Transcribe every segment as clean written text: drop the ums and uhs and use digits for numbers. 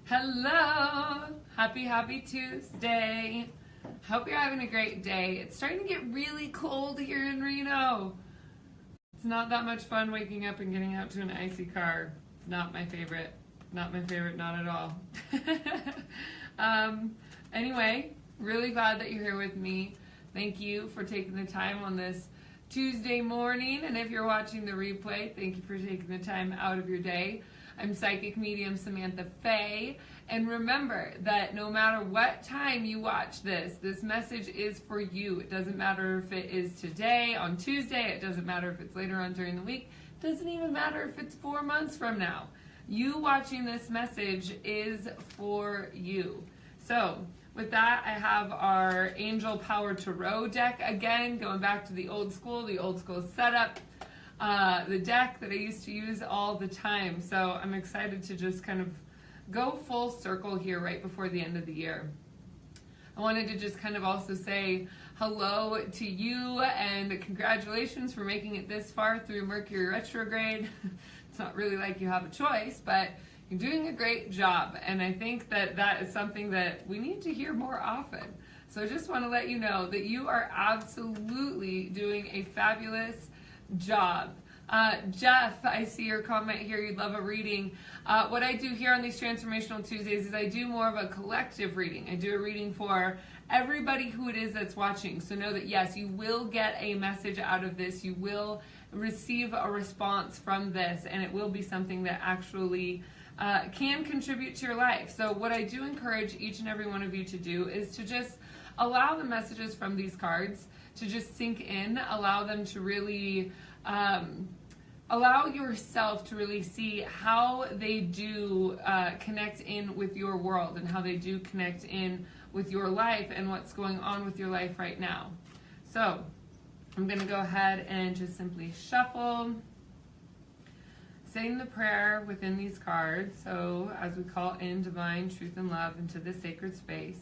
Hello! Happy Tuesday. Hope you're having a great day. It's starting to get really cold here in Reno. It's not that much fun waking up and getting out to an icy car. Not my favorite. Not at all. Anyway, really glad that you're here with me. Thank you for taking the time on this Tuesday morning. And if you're watching the replay, thank you for taking the time out of your day. I'm psychic medium Samantha Faye, and remember that no matter what time you watch this message is for you. It doesn't matter if it is today, on Tuesday, it doesn't matter if it's later on during the week, it doesn't even matter if it's 4 months from now. You watching this message is for you. So, with that, I have our Angel Power Tarot deck again, going back to the old school setup. The deck that I used to use all the time. So I'm excited to just kind of go full circle here right before the end of the year. I wanted to just kind of also say hello to you and congratulations for making it this far through Mercury retrograde. It's not really like you have a choice, but you're doing a great job. And I think that that is something that we need to hear more often. So I just want to let you know that you are absolutely doing a fabulous job. Jeff, I see your comment here. You'd love a reading. What I do here on these Transformational Tuesdays is I do more of a collective reading. I do a reading for everybody who it is that's watching. So know that yes, you will get a message out of this. You will receive a response from this, and it will be something that actually can contribute to your life. So what I do encourage each and every one of you to do is to just allow the messages from these cards to just sink in, allow them to really, allow yourself to really see how they do connect in with your world and how they do connect in with your life and what's going on with your life right now. So I'm going to go ahead and just simply shuffle, saying the prayer within these cards. So as we call in divine truth and love into this sacred space,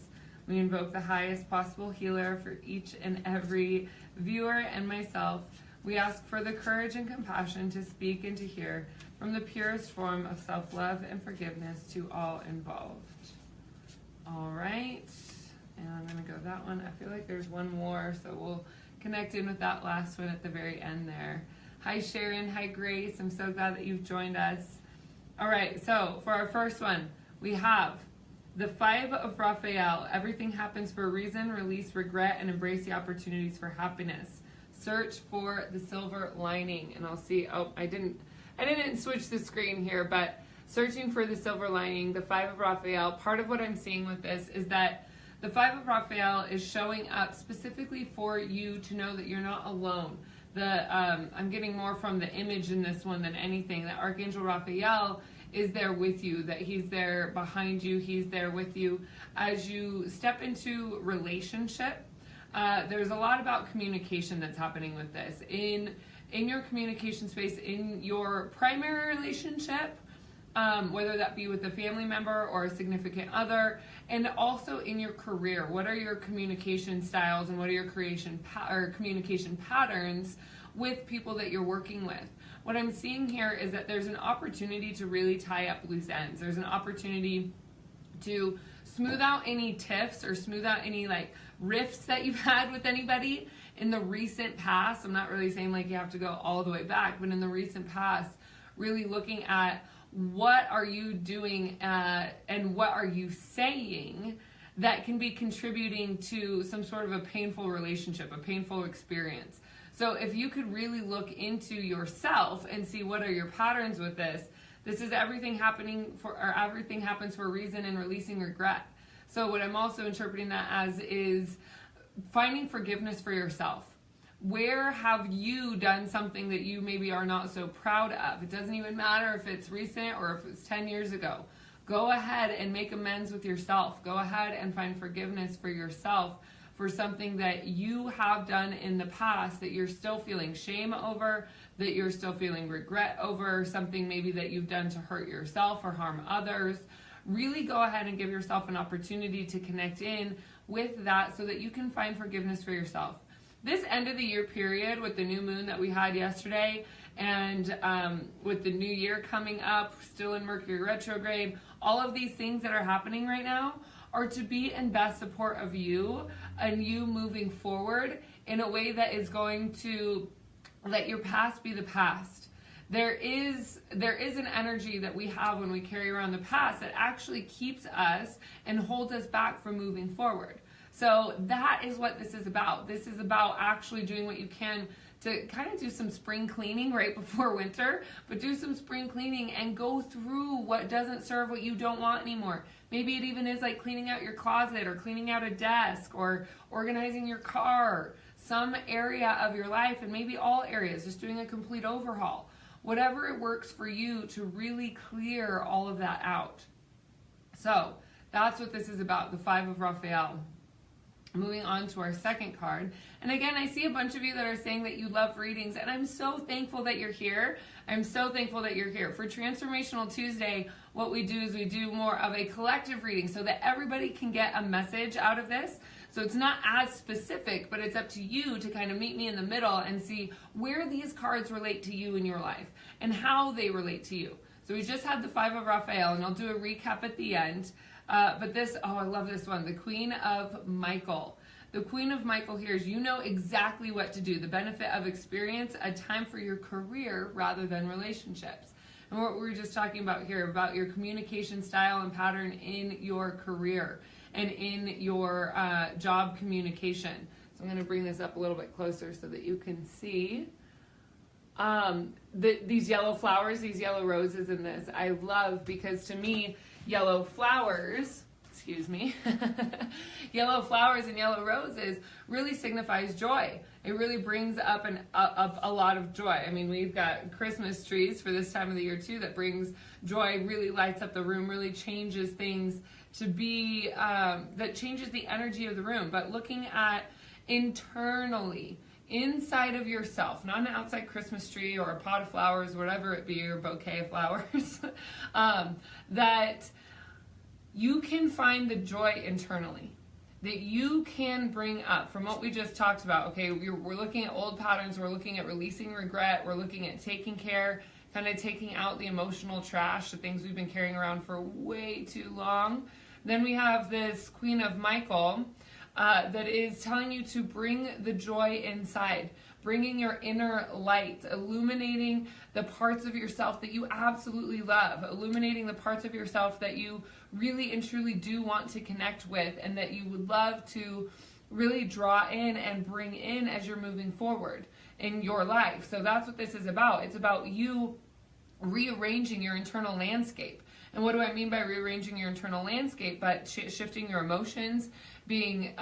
we invoke the highest possible healer for each and every viewer and myself. We ask for the courage and compassion to speak and to hear from the purest form of self-love and forgiveness to all involved. All right, and I'm going to go that one. I feel like there's one more, so we'll connect in with that last one at the very end there. Hi Sharon, hi Grace, I'm so glad that you've joined us. All right, so for our first one, we have the 5 of Raphael. Everything happens for a reason. Release regret and embrace the opportunities for happiness. Search for the silver lining. And I'll see, oh, I didn't switch the screen here, but searching for the silver lining, the 5 of Raphael. Part of what I'm seeing with this is that the 5 of Raphael is showing up specifically for you to know that you're not alone. I'm getting more from the image in this one than anything. That Archangel Raphael is there with you, that he's there behind you, he's there with you as you step into relationship. There's a lot about communication that's happening with this. In your communication space, in your primary relationship, whether that be with a family member or a significant other, and also in your career. What are your communication styles and what are your communication patterns with people that you're working with? What I'm seeing here is that there's an opportunity to really tie up loose ends. There's an opportunity to smooth out any tiffs or smooth out any like rifts that you've had with anybody in the recent past. I'm not really saying like you have to go all the way back, but in the recent past, really looking at what are you doing and what are you saying that can be contributing to some sort of a painful relationship, a painful experience. So if you could really look into yourself and see what are your patterns with this, this is everything happens for a reason and releasing regret. So what I'm also interpreting that as is finding forgiveness for yourself. Where have you done something that you maybe are not so proud of? It doesn't even matter if it's recent or if it's 10 years ago. Go ahead and make amends with yourself. Go ahead and find forgiveness for yourself for something that you have done in the past that you're still feeling shame over, that you're still feeling regret over, something maybe that you've done to hurt yourself or harm others. Really go ahead and give yourself an opportunity to connect in with that so that you can find forgiveness for yourself. This end of the year period with the new moon that we had yesterday And with the new year coming up, still in Mercury retrograde, all of these things that are happening right now are to be in best support of you and you moving forward in a way that is going to let your past be the past. There is an energy that we have when we carry around the past that actually keeps us and holds us back from moving forward. So that is what this is about. This is about actually doing what you can to kind of do some spring cleaning right before winter, but do some spring cleaning and go through what doesn't serve, what you don't want anymore. Maybe it even is like cleaning out your closet or cleaning out a desk or organizing your car, some area of your life, and maybe all areas, just doing a complete overhaul. Whatever it works for you to really clear all of that out. So that's what this is about, the Five of Raphael. Moving on to our second card. And again, I see a bunch of you that are saying that you love readings, and I'm so thankful that you're here. I'm so thankful that you're here. For Transformational Tuesday, what we do is we do more of a collective reading so that everybody can get a message out of this. So it's not as specific, but it's up to you to kind of meet me in the middle and see where these cards relate to you in your life and how they relate to you. So we just had the Five of Raphael, and I'll do a recap at the end. But this, oh, I love this one, the Queen of Michael. The Queen of Michael here is you know exactly what to do. The benefit of experience, a time for your career rather than relationships. And what we were just talking about here, about your communication style and pattern in your career and in your job communication. So I'm going to bring this up a little bit closer so that you can see. These yellow flowers, these yellow roses in this, I love because to me, yellow flowers, yellow flowers and yellow roses really signifies joy. It really brings up a lot of joy. I mean, we've got Christmas trees for this time of the year too that brings joy, really lights up the room, really changes things to be, that changes the energy of the room. But looking at internally, inside of yourself, not an outside Christmas tree or a pot of flowers, whatever it be, or bouquet of flowers, that you can find the joy internally, that you can bring up from what we just talked about. Okay, we're looking at old patterns, we're looking at releasing regret, we're looking at taking care, kind of taking out the emotional trash, the things we've been carrying around for way too long. Then we have this Queen of Michael, that is telling you to bring the joy inside, bringing your inner light, illuminating the parts of yourself that you absolutely love, illuminating the parts of yourself that you really and truly do want to connect with and that you would love to really draw in and bring in as you're moving forward in your life. So that's what this is about. It's about you rearranging your internal landscape. And what do I mean by rearranging your internal landscape? But shifting your emotions, being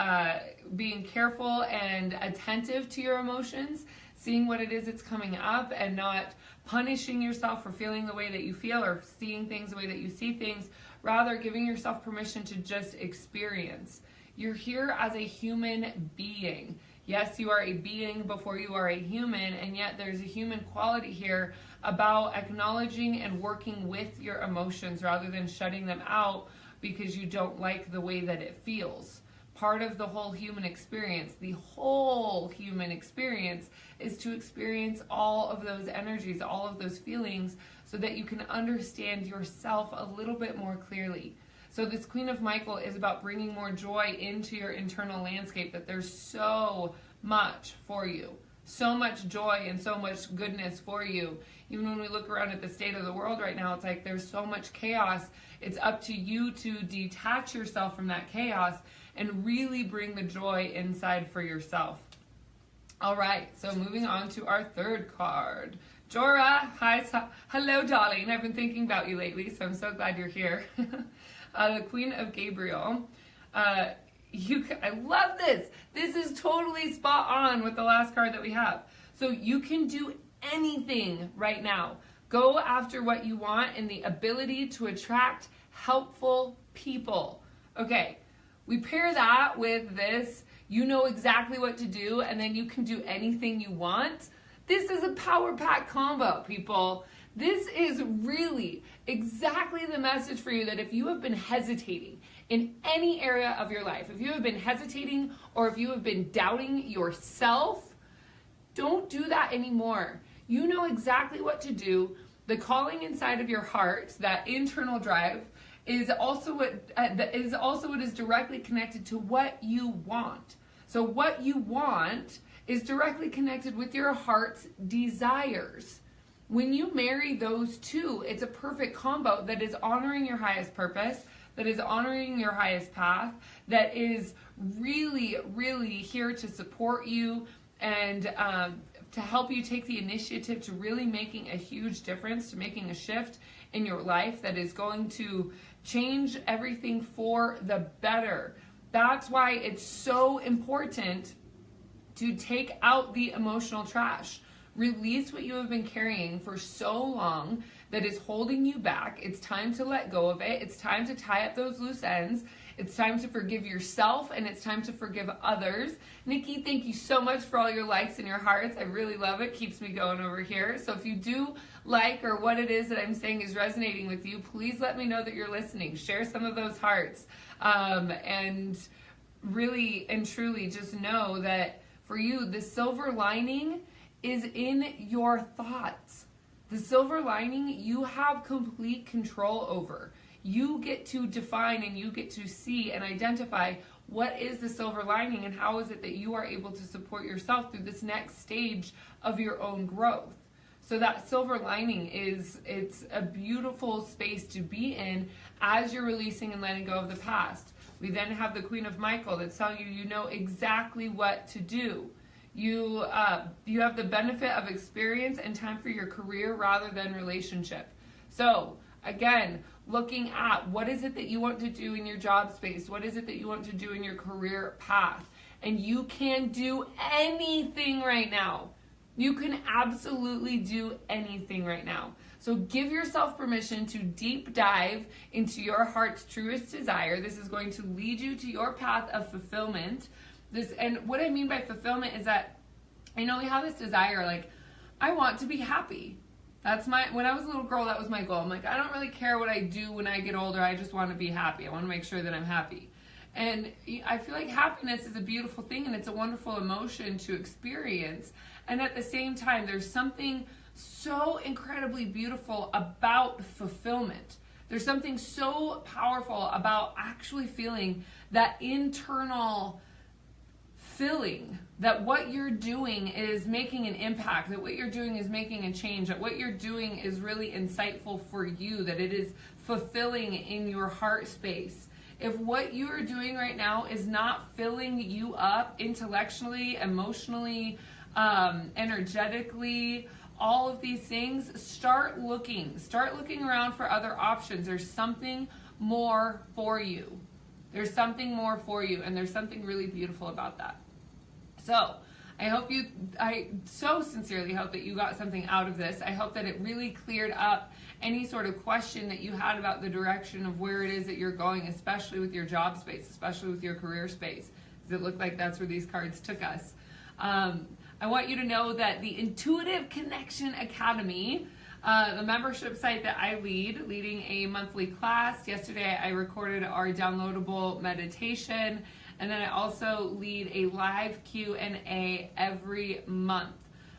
careful and attentive to your emotions, seeing what it is that's coming up and not punishing yourself for feeling the way that you feel or seeing things the way that you see things, rather giving yourself permission to just experience. You're here as a human being. Yes, you are a being before you are a human, and yet there's a human quality here about acknowledging and working with your emotions rather than shutting them out because you don't like the way that it feels. Part of the whole human experience, is to experience all of those energies, all of those feelings, so that you can understand yourself a little bit more clearly. So this Queen of Michael is about bringing more joy into your internal landscape, that there's so much for you, so much joy and so much goodness for you. Even when we look around at the state of the world right now, it's like there's so much chaos. It's up to you to detach yourself from that chaos and really bring the joy inside for yourself. All right, so moving on to our third card. Jora, hi, hello darling. I've been thinking about you lately, so I'm so glad you're here. The Queen of Gabriel. I love this. This is totally spot on with the last card that we have. So you can do anything right now. Go after what you want and the ability to attract helpful people. Okay, we pair that with this, you know exactly what to do, and then you can do anything you want. This is a power pack combo, people. This is really exactly the message for you, that if you have been hesitating in any area of your life, if you have been hesitating or if you have been doubting yourself, don't do that anymore. You know exactly what to do. The calling inside of your heart, that internal drive, is also what is directly connected to what you want. So what you want is directly connected with your heart's desires. When you marry those two, it's a perfect combo that is honoring your highest purpose, that is honoring your highest path, that is really, really here to support you and to help you take the initiative to really making a huge difference, to making a shift in your life that is going to change everything for the better. That's why it's so important to take out the emotional trash. Release what you have been carrying for so long that is holding you back. It's time to let go of it. It's time to tie up those loose ends. It's time to forgive yourself, and it's time to forgive others. Nikki, thank you so much for all your likes and your hearts. I really love it. Keeps me going over here. So if you do like, or what it is that I'm saying is resonating with you, please let me know that you're listening. Share some of those hearts. And really and truly just know that for you, the silver lining is in your thoughts. The silver lining you have complete control over. You get to define and you get to see and identify what is the silver lining and how is it that you are able to support yourself through this next stage of your own growth. So that silver lining it's a beautiful space to be in as you're releasing and letting go of the past. We then have the Queen of Michael that's telling you, you know exactly what to do. You have the benefit of experience and time for your career rather than relationship. So again, looking at what is it that you want to do in your job space, what is it that you want to do in your career path, and you can do anything right now. You can absolutely do anything right now. So give yourself permission to deep dive into your heart's truest desire. This is going to lead you to your path of fulfillment. And what I mean by fulfillment is that, we have this desire, like, I want to be happy. When I was a little girl, that was my goal. I'm like, I don't really care what I do when I get older. I just want to be happy. I want to make sure that I'm happy. And I feel like happiness is a beautiful thing and it's a wonderful emotion to experience. And at the same time, there's something so incredibly beautiful about fulfillment. There's something so powerful about actually feeling that internal feeling that what you're doing is making an impact, that what you're doing is making a change, that what you're doing is really insightful for you, that it is fulfilling in your heart space. If what you are doing right now is not filling you up intellectually, emotionally, energetically, all of these things, start looking around for other options. There's something more for you. There's something more for you, and there's something really beautiful about that. So I so sincerely hope that you got something out of this. I hope that it really cleared up any sort of question that you had about the direction of where it is that you're going, especially with your job space, especially with your career space. Does it look like that's where these cards took us? I want you to know that the Intuitive Connection Academy, the membership site that I leading a monthly class. Yesterday I recorded our downloadable meditation, and then I also lead a live Q&A every month.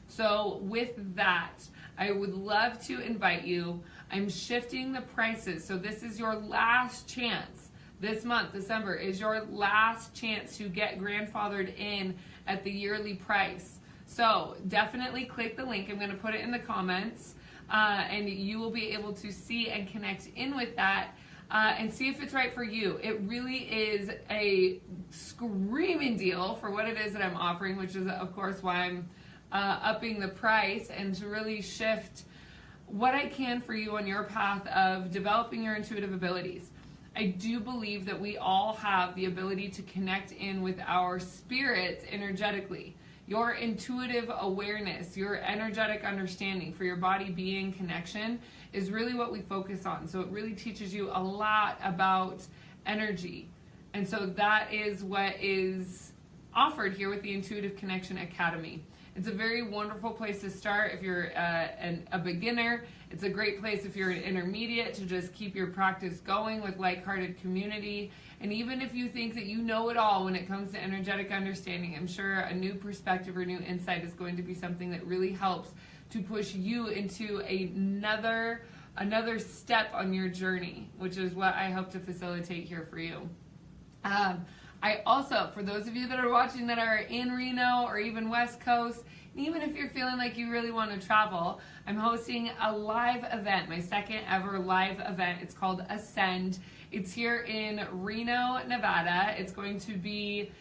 So with that, I would love to invite you. I'm shifting the prices. So this is your last chance. This month, December, is your last chance to get grandfathered in at the yearly price. So definitely click the link. I'm going to put it in the comments. And you will be able to see and connect in with that and see if it's right for you. It really is a screaming deal for what it is that I'm offering, which is, of course, why I'm upping the price, and to really shift what I can for you on your path of developing your intuitive abilities. I do believe that we all have the ability to connect in with our spirits energetically. Your intuitive awareness, your energetic understanding for your body being connection is really what we focus on. So it really teaches you a lot about energy. And so that is what is offered here with the Intuitive Connection Academy. It's a very wonderful place to start if you're a beginner. It's a great place if you're an intermediate to just keep your practice going with like-hearted community. And even if you think that you know it all when it comes to energetic understanding, I'm sure a new perspective or new insight is going to be something that really helps to push you into another step on your journey, which is what I hope to facilitate here for you. I also, for those of you that are watching that are in Reno or even West Coast, and even if you're feeling like you really want to travel, I'm hosting a live event, my second ever live event. It's called Ascend. It's here in Reno, Nevada. It's going to be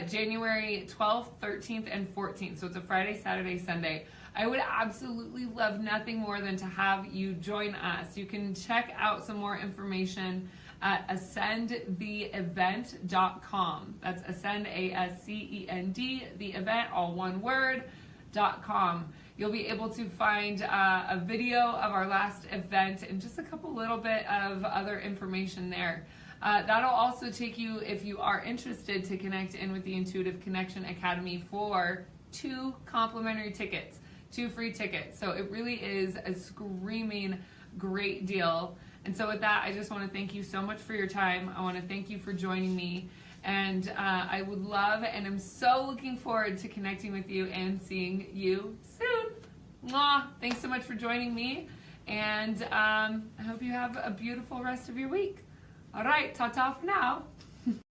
January 12th, 13th, and 14th. So it's a Friday, Saturday, Sunday. I would absolutely love nothing more than to have you join us. You can check out some more information at ascendtheevent.com. That's ascend, A-S-C-E-N-D, the event, all one word, .com. You'll be able to find a video of our last event and just a couple little bit of other information there. That'll also take you, if you are interested, to connect in with the Intuitive Connection Academy for 2 complimentary tickets, 2 free tickets. So it really is a screaming great deal. And so with that, I just want to thank you so much for your time. I want to thank you for joining me. And I would love, and I'm so looking forward to connecting with you and seeing you soon. Mwah! Thanks so much for joining me. And I hope you have a beautiful rest of your week. All right, ta-ta for now.